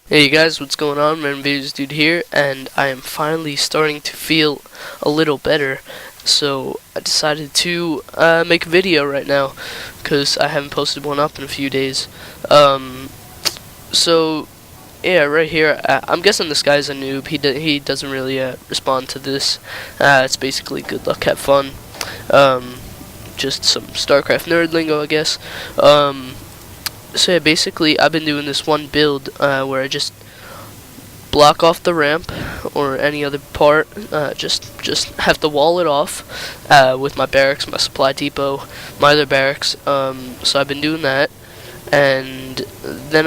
Hey guys, what's going on? MrBunnyHat here, and I am finally starting to feel a little better. So I decided to make a video right now because I haven't posted one up in a few days. So yeah, right here, I'm guessing this guy's a noob. He doesn't really respond to this. It's basically good luck, have fun. Just some Starcraft nerd lingo, I guess. So yeah, basically I've been doing this one build where I just block off the ramp or any other part, just have to wall it off with my barracks, my supply depot, my other barracks. So I've been doing that, and then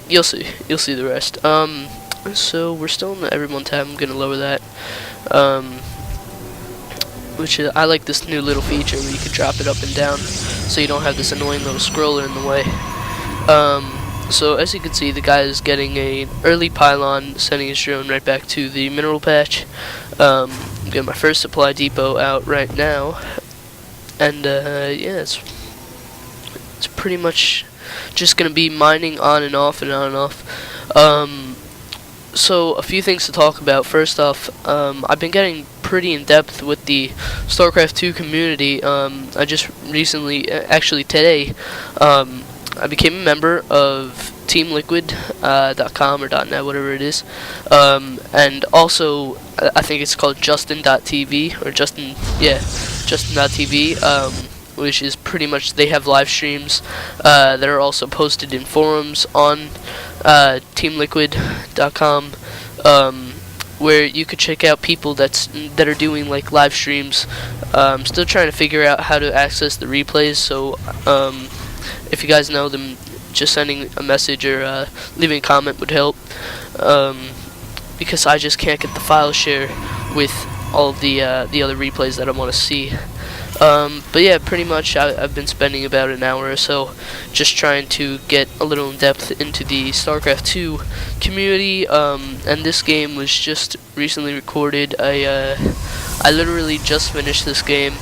you'll see the rest. So we're still in the everyone tab. I'm gonna lower that. Which is, I like this new little feature where you can drop it up and down, so you don't have this annoying little scroller in the way. So as you can see, the guy is getting an early pylon, sending his drone right back to the mineral patch. I'm getting my first supply depot out right now, and yeah, it's pretty much just gonna be mining on and off and on and off. So a few things to talk about. First off, I've been getting pretty in depth with the Starcraft 2 community. I just recently, actually today, I became a member of TeamLiquid.com or .net, whatever it is, and also I think it's called Justin.tv or Justin.tv, which is pretty much, they have live streams that are also posted in forums on TeamLiquid.com, where you could check out people that are doing like live streams. Still trying to figure out how to access the replays, so if you guys know them, just sending a message or leaving a comment would help, because I just can't get the file share with all of the other replays that I want to see. But yeah, pretty much I've been spending about an hour or so just trying to get a little in depth into the StarCraft 2 community, and this game was just recently recorded. I literally just finished this game,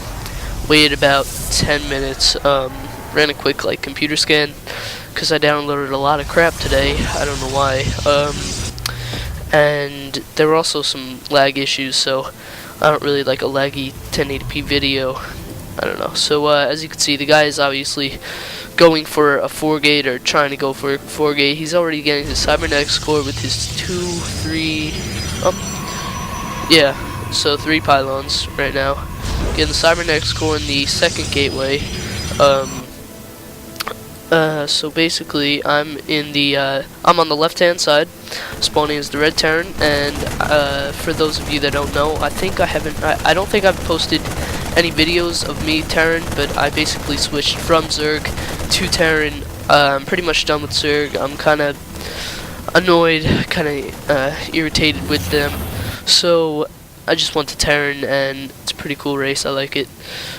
waited about 10 minutes, ran a quick like computer scan because I downloaded a lot of crap today. I don't know why. And there were also some lag issues, so I don't really like a laggy 1080p video. I don't know. So as you can see, the guy is obviously going for a 4-gate or trying to go for a 4-gate. He's already getting his cybernetic score with his 3 pylons right now. Getting the cybernetic score in the second gateway. So basically, I'm on the left-hand side, spawning as the Red Terran, and for those of you that don't know, I don't think I've posted any videos of me Terran, but I basically switched from Zerg to Terran. I'm pretty much done with Zerg. I'm kind of annoyed, kind of irritated with them, so I just went to Terran, and it's a pretty cool race. I like it.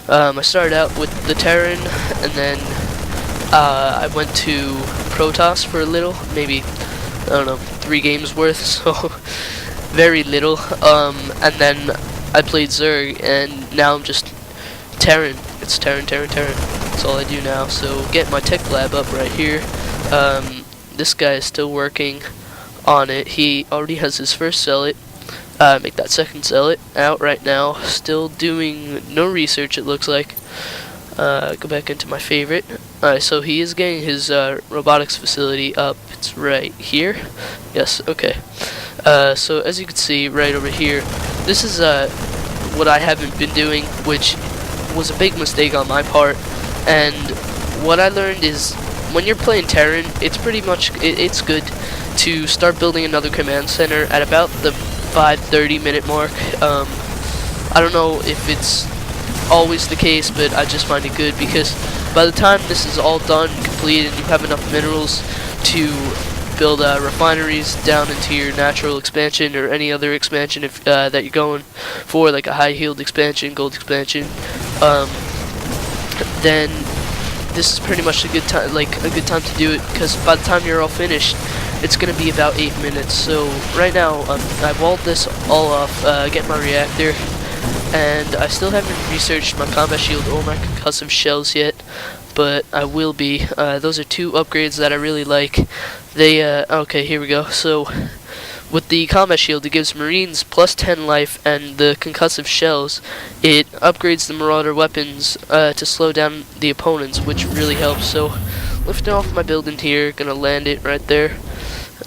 I started out with the Terran, and then I went to Protoss for a little, maybe, I don't know, 3 games worth, so very little, and then I played Zerg, and now I'm just Terran. It's Terran. That's all I do now. So get my tech lab up right here. This guy is still working on it. He already has his first zealot. Make that second zealot out right now. Still doing no research, it looks like. Go back into my favorite. Alright, so he is getting his robotics facility up. It's right here. Yes, okay. So as you can see right over here, this is what I haven't been doing, which was a big mistake on my part. And what I learned is, when you're playing Terran, it's pretty much, it's good to start building another command center at about the 5:30 minute mark. I don't know if it's always the case, but I just find it good, because by the time this is all done, completed, and you have enough minerals to build refineries down into your natural expansion or any other expansion if that you're going for, like a high yield expansion, gold expansion, then this is pretty much a good time, to do it, because by the time you're all finished, it's gonna be about 8 minutes. So right now, I walled this all off, get my reactor, and I still haven't researched my combat shield or my concussive shells yet, but I will be. Those are 2 upgrades that I really like. They, okay, here we go. So, with the combat shield, it gives Marines plus 10 life, and the concussive shells, it upgrades the Marauder weapons to slow down the opponents, which really helps. So, lifting off my building here, gonna land it right there,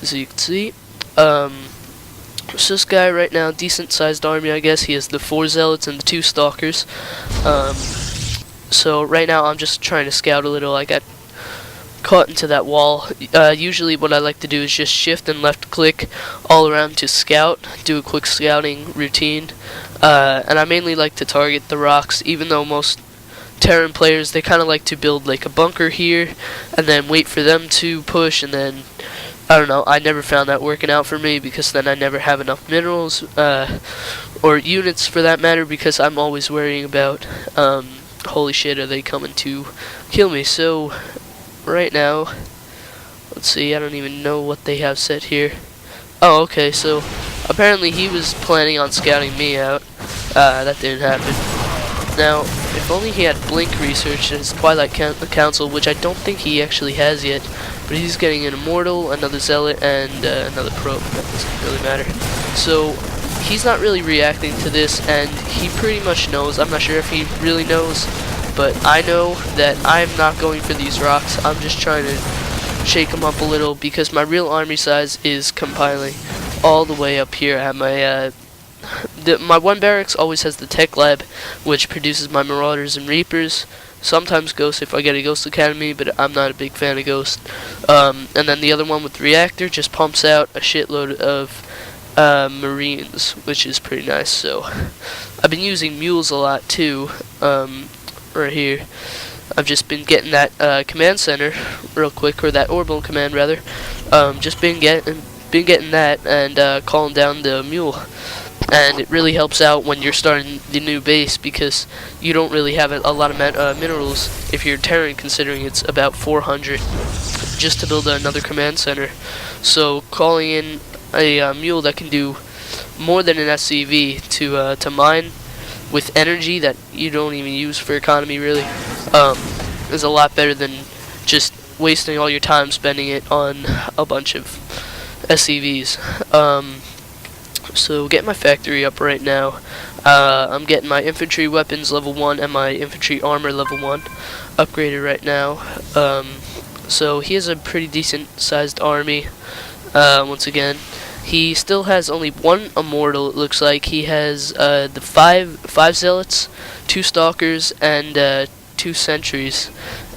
as you can see. So this guy right now, decent sized army, I guess. He has the 4 zealots and the 2 stalkers. So right now I'm just trying to scout a little. I got caught into that wall. Usually what I like to do is just shift and left click all around to scout, do a quick scouting routine. And I mainly like to target the rocks, even though most Terran players, they kind of like to build like a bunker here and then wait for them to push, and then I don't know, I never found that working out for me, because then I never have enough minerals or units for that matter, because I'm always worrying about holy shit, are they coming to kill me. So right now, let's see, I don't even know what they have set here. Oh, okay, so apparently he was planning on scouting me out. That didn't happen. Now, if only he had Blink research in his Twilight Council, which I don't think he actually has yet, but he's getting an Immortal, another Zealot, and another Probe. That doesn't really matter. So, he's not really reacting to this, and he pretty much knows. I'm not sure if he really knows, but I know that I'm not going for these rocks. I'm just trying to shake him up a little, because my real army size is compiling all the way up here at my my one barracks always has the tech lab, which produces my Marauders and Reapers. Sometimes Ghost if I get a Ghost Academy, but I'm not a big fan of Ghost. And then the other one with the reactor just pumps out a shitload of Marines, which is pretty nice. So I've been using mules a lot too. Right here, I've just been getting that command center real quick, or that orbital command rather. Just been getting that and calling down the mule. And it really helps out when you're starting the new base, because you don't really have a lot of minerals if you're Terran, considering it's about 400 just to build another command center. So calling in a mule that can do more than an SCV to mine with energy that you don't even use for economy really is a lot better than just wasting all your time spending it on a bunch of SCVs. So get my factory up right now. I'm getting my infantry weapons level 1 and my infantry armor level 1 upgraded right now. So he has a pretty decent sized army. Once again, he still has only 1 immortal, it looks like. He has the 5 zealots, 2 stalkers, and 2 sentries.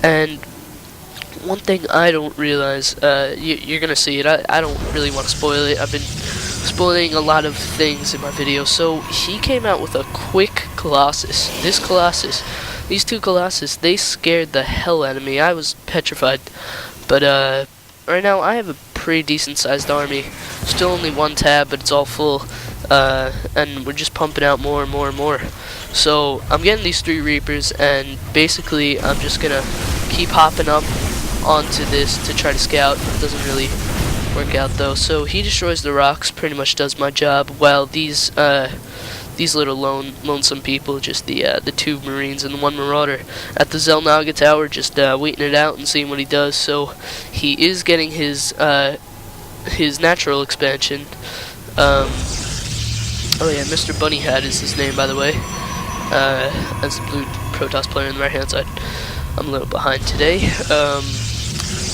And one thing I don't realize, you're gonna see it, I don't really want to spoil it. I've been spoiling a lot of things in my video. So he came out with a quick Colossus. These 2 Colossus, they scared the hell out of me. I was petrified. But right now I have a pretty decent sized army. Still only 1 tab, but it's all full. And we're just pumping out more and more and more. So I'm getting these 3 Reapers, and basically I'm just gonna keep hopping up onto this to try to scout. It doesn't really work out though. So he destroys the rocks, pretty much does my job, while these little lonesome people, just the 2 Marines and the 1 Marauder at the Zelnaga Tower, just waiting it out and seeing what he does. So he is getting his natural expansion. Oh yeah, MrBunnyHat is his name, by the way. As the blue Protoss player on the right hand side. I'm a little behind today.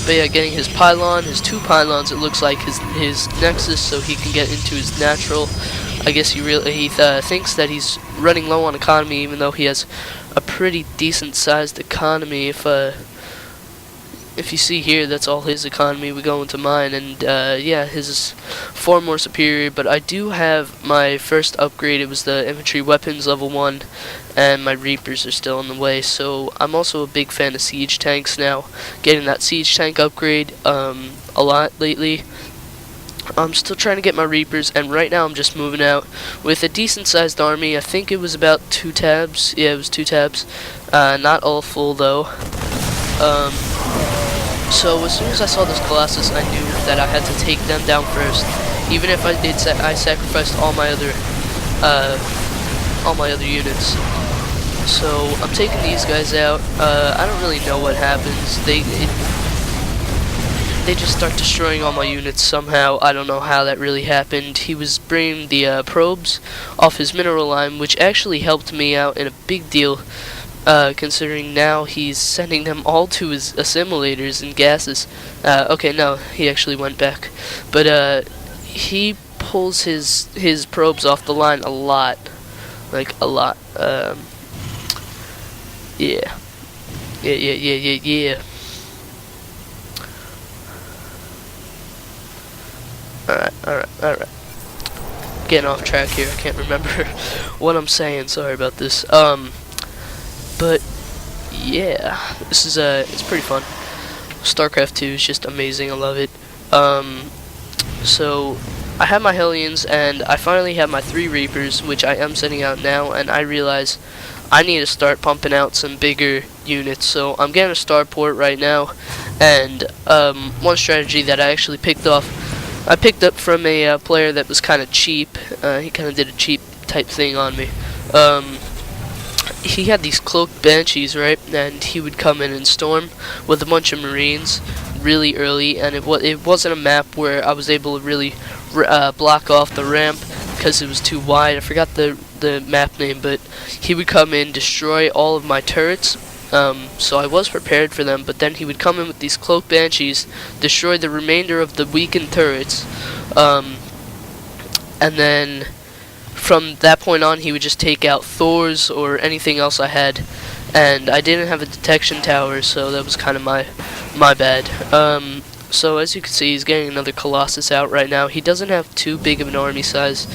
But yeah, getting his pylon, his 2 pylons, it looks like his nexus, so he can get into his natural. I guess he thinks that he's running low on economy, even though he has a pretty decent sized economy. If you see here, that's all his economy. We go into mine, and yeah, his is far more superior. But I do have my first upgrade. It was the infantry weapons level 1, and my Reapers are still on the way. So I'm also a big fan of siege tanks now. Getting that siege tank upgrade a lot lately. I'm still trying to get my Reapers, and right now I'm just moving out with a decent sized army. I think it was about 2 tabs. Yeah, it was 2 tabs. Not all full though. So as soon as I saw this Colossus, I knew that I had to take them down first. Even if I did, I sacrificed all my other units. So I'm taking these guys out. I don't really know what happens. they just start destroying all my units somehow. I don't know how that really happened. He was bringing the probes off his mineral line, which actually helped me out in a big deal, considering now he's sending them all to his assimilators and gases. Okay, no, he actually went back. But he pulls his probes off the line a lot. Like, a lot. Yeah. Yeah. Alright. Getting off track here. I can't remember what I'm saying. Sorry about this. But yeah, this is it's pretty fun. Starcraft 2 is just amazing. I love it. So I have my Hellions, and I finally have my 3 Reapers, which I am sending out now, and I realize I need to start pumping out some bigger units. So I'm getting a starport right now, and one strategy that I actually picked up from a player that was kind of cheap. He kind of did a cheap type thing on me. He had these cloaked banshees, right? And he would come in and storm with a bunch of marines really early, and it wasn't a map where I was able to really block off the ramp because it was too wide. I forgot the map name, but he would come in, destroy all of my turrets. So I was prepared for them, but then he would come in with these cloaked banshees, destroy the remainder of the weakened turrets, and then from that point on he would just take out Thors or anything else I had, and I didn't have a detection tower, so that was kind of my bad. So as you can see, he's getting another Colossus out right now. He doesn't have too big of an army size.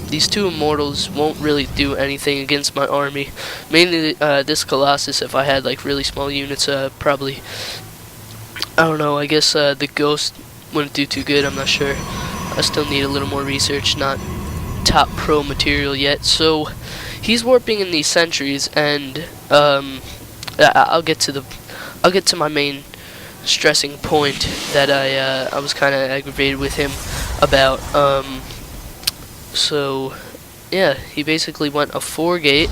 These 2 Immortals won't really do anything against my army. Mainly this Colossus, if I had like really small units, probably, I don't know, I guess the Ghost wouldn't do too good. I'm not sure. I still need a little more research, not top pro material yet. So he's warping in these sentries, and I'll get to my main stressing point that I was kind of aggravated with him about. So yeah, he basically went a 4-gate.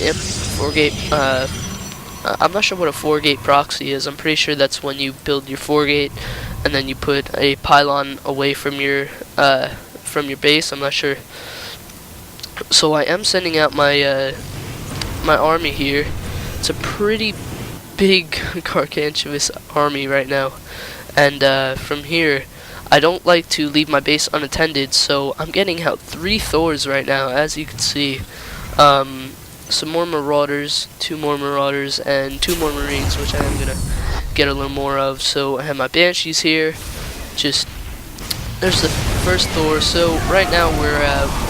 Yep, 4-gate. I'm not sure what a 4-gate proxy is. I'm pretty sure that's when you build your 4-gate and then you put a pylon away from your base. I'm not sure. So I am sending out my my army here. It's a pretty big gargantuous army right now, and from here I don't like to leave my base unattended, so I'm getting out 3 Thors right now, as you can see. Some more Marauders, 2 more Marauders, and 2 more Marines, which I am gonna get a little more of. So I have my Banshees here. There's the first Thor. So right now we're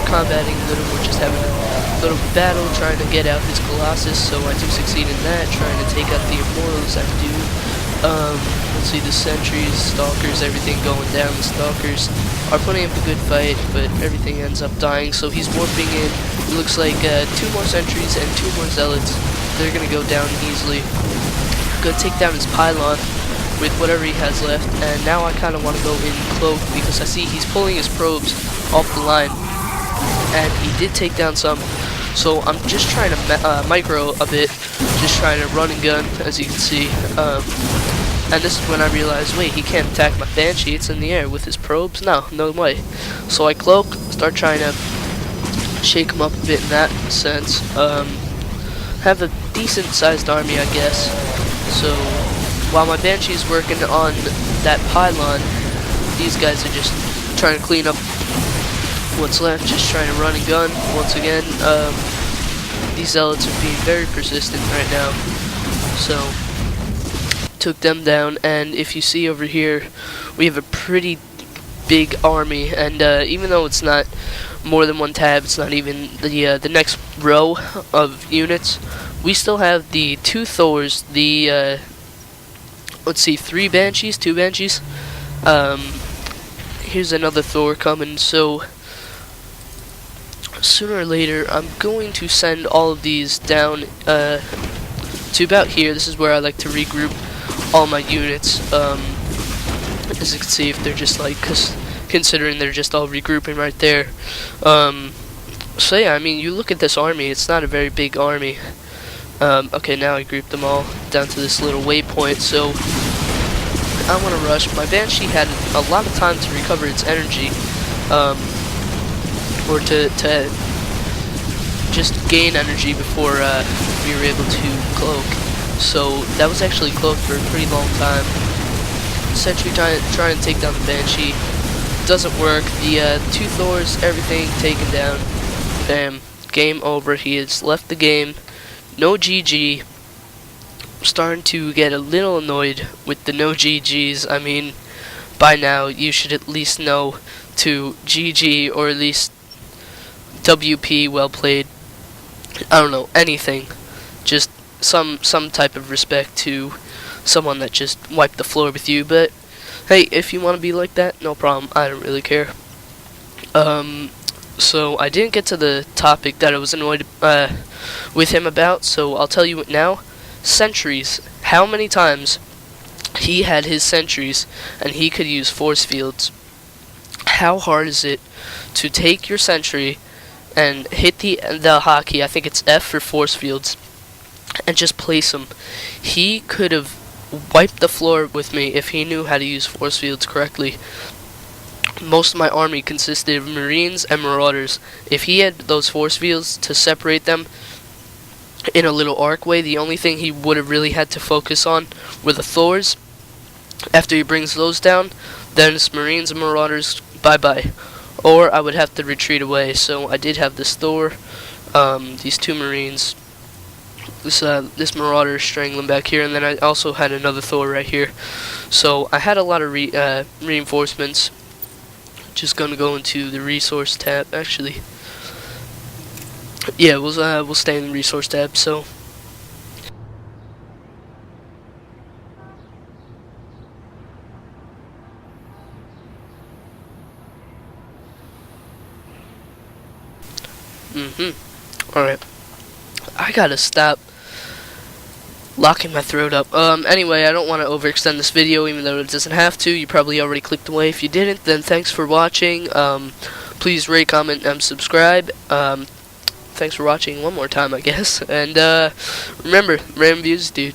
combating a little. We're just having a little battle trying to get out his Colossus. So I do succeed in that, trying to take out the Immortals. I do. Let's see, the Sentries, Stalkers, everything going down. The Stalkers are putting up a good fight, but everything ends up dying. So he's warping in. It looks like 2 more Sentries and 2 more Zealots. They're gonna go down easily. Gonna take down his pylon with whatever he has left, and now I kind of want to go in cloak because I see he's pulling his probes off the line, and he did take down some. So I'm just trying to micro a bit, just trying to run and gun, as you can see. And this is when I realized, wait, he can't attack my Banshee, it's in the air with his probes? No way. So I cloak, start trying to shake him up a bit in that sense. Have a decent sized army, I guess. So while my Banshee's working on that pylon, these guys are just trying to clean up what's left, just trying to run and gun once again. These Zealots are being very persistent right now. So took them down, and if you see over here, we have a pretty big army, and even though it's not more than 1 tab, it's not even the next row of units, we still have the 2 Thors, the let's see, 3 Banshees, 2 Banshees. Here's another Thor coming. So sooner or later I'm going to send all of these down to about here. This is where I like to regroup all my units. As you can see, if they're just like, considering they're just all regrouping right there. So yeah, I mean, you look at this army, it's not a very big army. Okay, now I grouped them all down to this little waypoint. So I want to rush. My Banshee had a lot of time to recover its energy, or to just gain energy before we were able to cloak. So that was actually cloaked for a pretty long time. Sentry trying to take down the Banshee. Doesn't work. The two Thors, everything taken down. Bam. Game over. He has left the game. No GG. I'm starting to get a little annoyed with the no GGs. I mean, by now you should at least know to GG, or at least WP, well played. I don't know, anything. Just some type of respect to someone that just wiped the floor with you. But hey, if you want to be like that, no problem. I don't really care. So I didn't get to the topic that I was annoyed with him about, so I'll tell you it now. Sentries. How many times he had his sentries and he could use force fields? How hard is it to take your sentry and hit the hotkey, I think it's F for force fields, and just place him? He could have wiped the floor with me if he knew how to use force fields correctly. Most of my army consisted of Marines and Marauders. If he had those force fields to separate them in a little arc way, the only thing he would have really had to focus on were the Thors. After he brings those down, then it's Marines and Marauders, bye-bye. Or I would have to retreat away. So I did have this Thor, these two Marines, this Marauder strangling back here, and then I also had another Thor right here. So I had a lot of reinforcements. Just gonna go into the resource tab. Actually, yeah, we'll stay in the resource tab. So alright, I gotta stop locking my throat up. Anyway, I don't want to overextend this video, even though it doesn't have to. You probably already clicked away. If you didn't, then thanks for watching. Please rate, comment, and subscribe. Thanks for watching one more time, I guess. And remember, random views, dude.